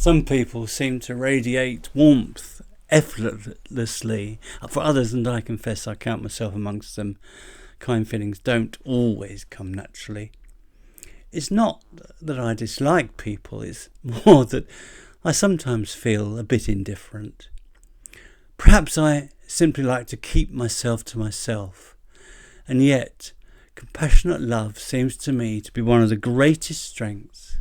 Some people seem to radiate warmth effortlessly. For others, and I confess I count myself amongst them, kind feelings don't always come naturally. It's not that I dislike people, it's more that I sometimes feel a bit indifferent. Perhaps I simply like to keep myself to myself, and yet compassionate love seems to me to be one of the greatest strengths.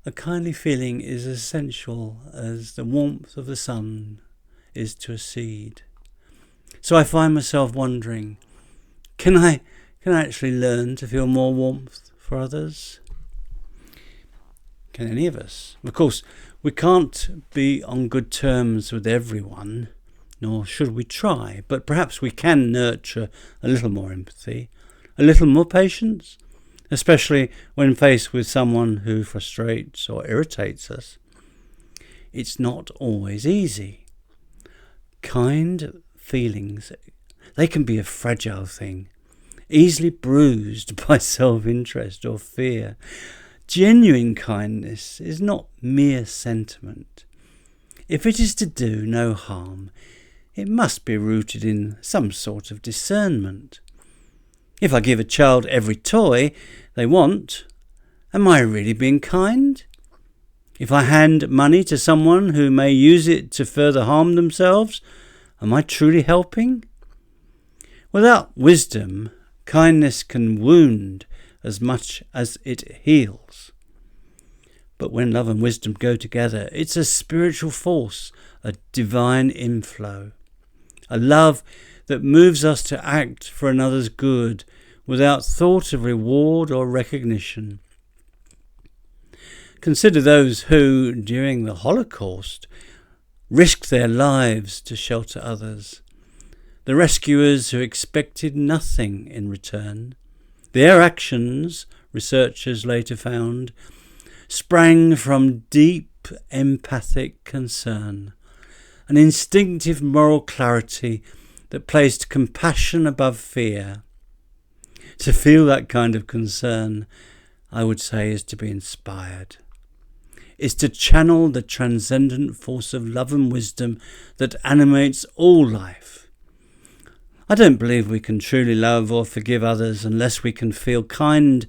A kindly feeling is as essential as the warmth of the sun is to a seed. So I find myself wondering, can I actually learn to feel more warmth for others? Can any of us? Of course, we can't be on good terms with everyone, nor should we try, but perhaps we can nurture a little more empathy, a little more patience, especially when faced with someone who frustrates or irritates us. It's not always easy. Kind feelings, they can be a fragile thing, easily bruised by self-interest or fear. Genuine kindness is not mere sentiment. If it is to do no harm, it must be rooted in some sort of discernment. If I give a child every toy they want, am I really being kind? If I hand money to someone who may use it to further harm themselves, am I truly helping? Without wisdom, kindness can wound as much as it heals. But when love and wisdom go together, it's a spiritual force, a divine inflow, a love that moves us to act for another's good without thought of reward or recognition. Consider those who, during the Holocaust, risked their lives to shelter others. The rescuers who expected nothing in return. Their actions, researchers later found, sprang from deep empathic concern, an instinctive moral clarity that placed compassion above fear. To feel that kind of concern, I would say, is to be inspired. Is to channel the transcendent force of love and wisdom that animates all life. I don't believe we can truly love or forgive others unless we can feel kind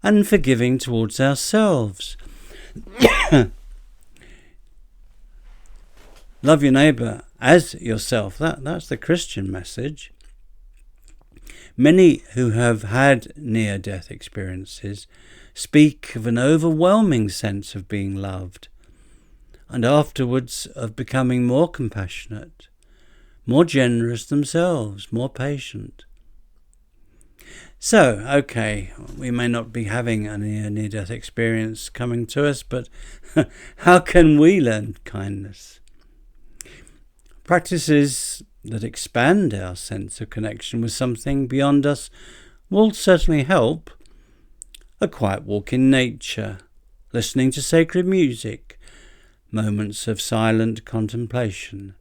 and forgiving towards ourselves. Love your neighbour as yourself. That's the Christian message. Many who have had near-death experiences speak of an overwhelming sense of being loved, and afterwards of becoming more compassionate, more generous themselves, more patient. So, okay, we may not be having a near-death experience coming to us, but how can we learn kindness? Practices that expand our sense of connection with something beyond us will certainly help. A quiet walk in nature, listening to sacred music, moments of silent contemplation,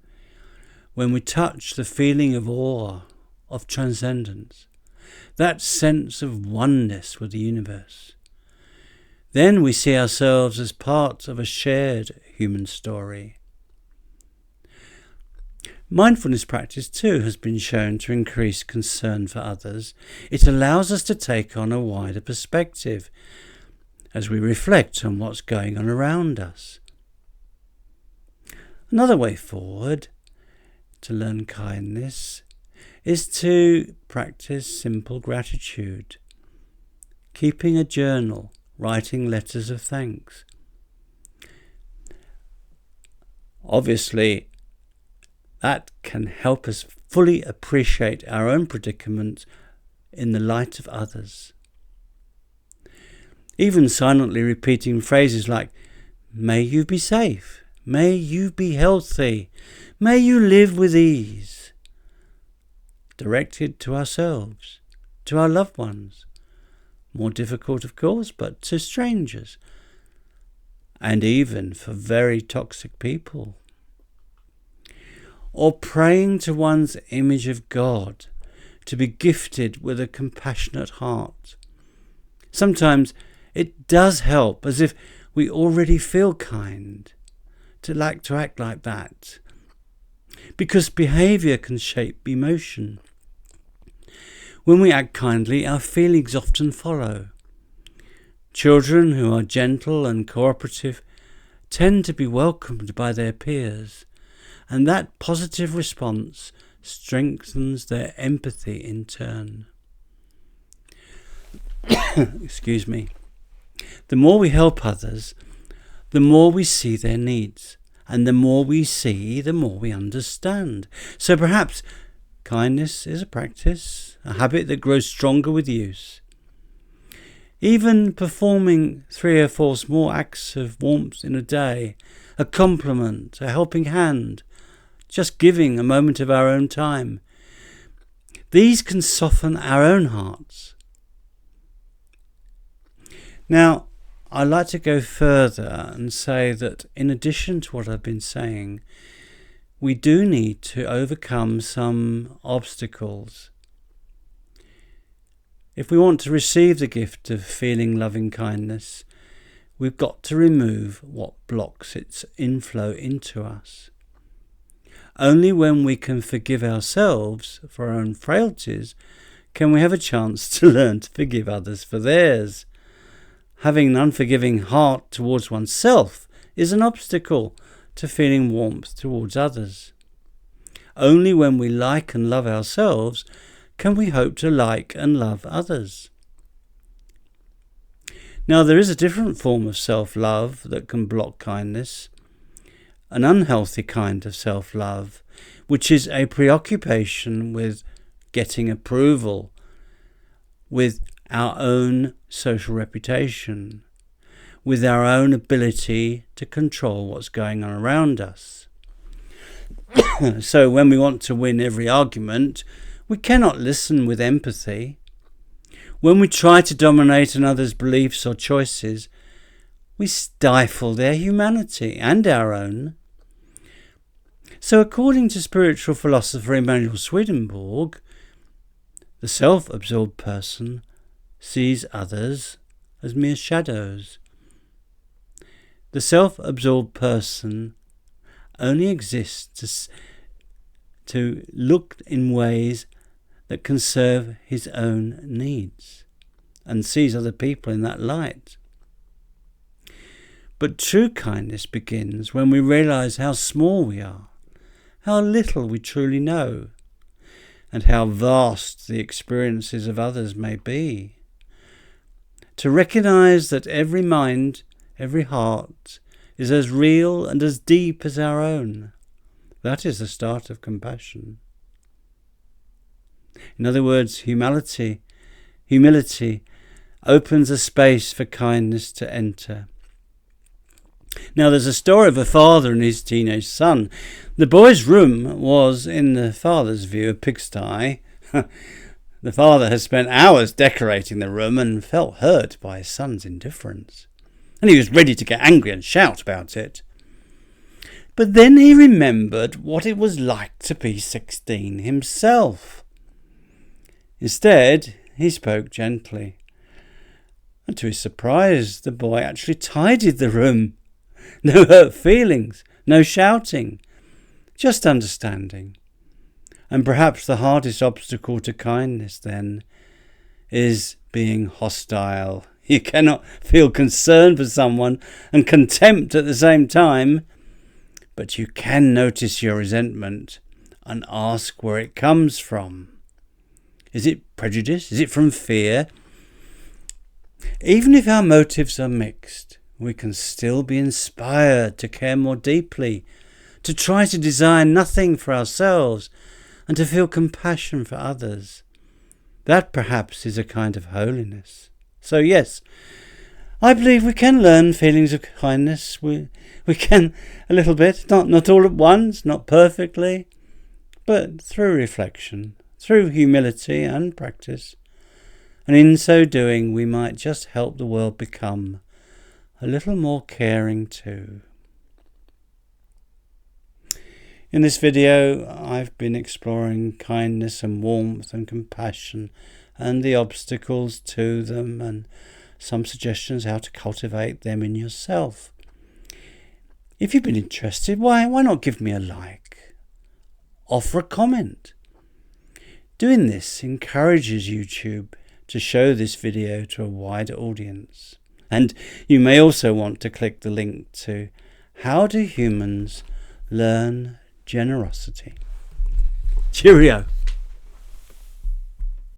when we touch the feeling of awe, of transcendence, that sense of oneness with the universe. Then we see ourselves as part of a shared human story. Mindfulness practice too has been shown to increase concern for others. It allows us to take on a wider perspective as we reflect on what's going on around us. Another way forward to learn kindness is to practice simple gratitude, keeping a journal, writing letters of thanks. Obviously, that can help us fully appreciate our own predicament in the light of others. Even silently repeating phrases like, "May you be safe," "May you be healthy," "May you live with ease," directed to ourselves, to our loved ones. More difficult, of course, but to strangers, and even for very toxic people. Or praying to one's image of God to be gifted with a compassionate heart. Sometimes It does help, as if we already feel kind, to act like that. Because behaviour can shape emotion. When we act kindly, our feelings often follow. Children who are gentle and cooperative tend to be welcomed by their peers, and that positive response strengthens their empathy in turn. Excuse me. The more we help others, the more we see their needs, and the more we see, the more we understand. So perhaps kindness is a practice, a habit that grows stronger with use. Even performing 3 or 4 small acts of warmth in a day, a compliment, a helping hand, just giving a moment of our own time, these can soften our own hearts. Now, I'd like to go further and say that in addition to what I've been saying, we do need to overcome some obstacles. If we want to receive the gift of feeling loving kindness, we've got to remove what blocks its inflow into us. Only when we can forgive ourselves for our own frailties can we have a chance to learn to forgive others for theirs. Having an unforgiving heart towards oneself is an obstacle to feeling warmth towards others. Only when we like and love ourselves can we hope to like and love others. Now, there is a different form of self-love that can block kindness, an unhealthy kind of self-love, which is a preoccupation with getting approval, with our own social reputation, with our own ability to control what's going on around us. So when we want to win every argument, we cannot listen with empathy. When we try to dominate another's beliefs or choices, we stifle their humanity and our own. So according to spiritual philosopher Emanuel Swedenborg, the self-absorbed person sees others as mere shadows. The self-absorbed person only exists to look in ways that can serve his own needs and sees other people in that light. But true kindness begins when we realize how small we are, how little we truly know, and how vast the experiences of others may be. To recognize that every mind, every heart is as real and as deep as our own, that is the start of compassion. In other words, humility opens a space for kindness to enter. Now, there's a story of a father and his teenage son. The boy's room was, in the father's view, a pigsty. The father had spent hours decorating the room and felt hurt by his son's indifference. And he was ready to get angry and shout about it. But then he remembered what it was like to be 16 himself. Instead, he spoke gently. And to his surprise, the boy actually tidied the room. No hurt feelings, no shouting, just understanding. And perhaps the hardest obstacle to kindness, then, is being hostile. You cannot feel concern for someone and contempt at the same time, but you can notice your resentment and ask where it comes from. Is it prejudice? Is it from fear? Even if our motives are mixed, we can still be inspired to care more deeply, to try to desire nothing for ourselves, and to feel compassion for others. That perhaps is a kind of holiness. So yes, I believe we can learn feelings of kindness. We can a little bit, not all at once, not perfectly, but through reflection, through humility and practice. And in so doing, we might just help the world become a little more caring too. In this video, I've been exploring kindness and warmth and compassion and the obstacles to them, and some suggestions how to cultivate them in yourself. If you've been interested, why not give me a like? Offer a comment. Doing this encourages YouTube to show this video to a wider audience. And you may also want to click the link to How Do Humans Learn Generosity? Cheerio.